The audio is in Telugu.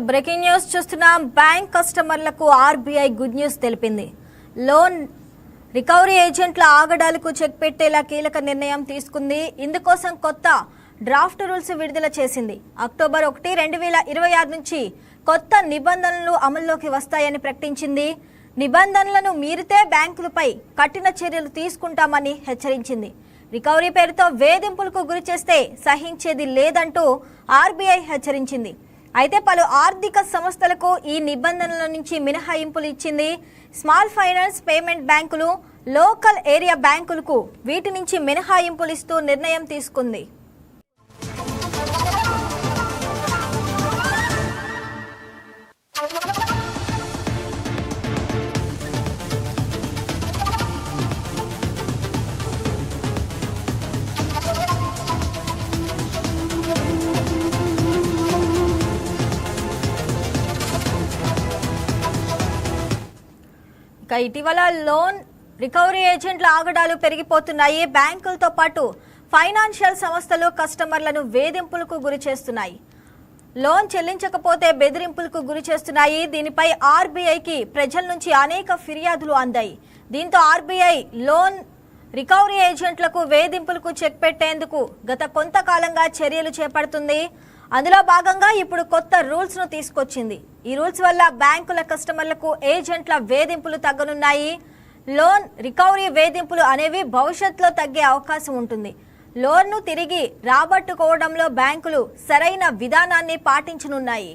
బ్రేకింగ్ న్యూస్ చూస్తున్నాం. బ్యాంక్ కస్టమర్లకు ఆర్బీఐ గుడ్ న్యూస్ తెలిపింది. లోన్ రికవరీ ఏజెంట్ల ఆగడాలకు చెక్ పెట్టేలా కీలక నిర్ణయం తీసుకుంది. ఇందుకోసం కొత్త డ్రాఫ్ట్ రూల్స్ విడుదల చేసింది. అక్టోబర్ 1, 2026 నుంచి కొత్త నిబంధనలు అమల్లోకి వస్తాయని ప్రకటించింది. నిబంధనలను మీరితే బ్యాంకులపై కఠిన చర్యలు తీసుకుంటామని హెచ్చరించింది. రికవరీ పేరుతో వేధింపులకు గురి చేస్తే సహించేది లేదంటూ ఆర్బీఐ హెచ్చరించింది. అయితే పలు ఆర్థిక సంస్థలకు ఈ నిబంధనల నుంచి మినహాయింపులు ఇచ్చింది. స్మాల్ ఫైనాన్స్, పేమెంట్ బ్యాంకులు, లోకల్ ఏరియా బ్యాంకులకు వీటి నుంచి మినహాయింపులు ఇస్తూ నిర్ణయం తీసుకుంది. ఇటీవల లోన్ రికవరీ ఏజెంట్ల ఆగడాలు పెరిగిపోతున్నాయి. బ్యాంకులతో పాటు ఫైనాన్షియల్ సంస్థలు కస్టమర్లను వేధింపులకు గురి చేస్తున్నాయి. లోన్ చెల్లించకపోతే బెదిరింపులకు గురి చేస్తున్నాయి. దీనిపై ఆర్బీఐకి ప్రజల నుంచి అనేక ఫిర్యాదులు అందాయి. దీంతో ఆర్బీఐ లోన్ రికవరీ ఏజెంట్లకు వేధింపులకు చెక్ పెట్టేందుకు గత కొంతకాలంగా చర్యలు చేపడుతుంది. అందులో భాగంగా ఇప్పుడు కొత్త రూల్స్ ను తీసుకొచ్చింది. ఈ రూల్స్ వల్ల బ్యాంకుల కస్టమర్లకు ఏజెంట్ల వేధింపులు తగ్గనున్నాయి. లోన్ రికవరీ వేధింపులు అనేవి భవిష్యత్తులో తగ్గే అవకాశం ఉంటుంది. లోన్ ను తిరిగి రాబట్టుకోవడంలో బ్యాంకులు సరైన విధానాన్ని పాటించనున్నాయి.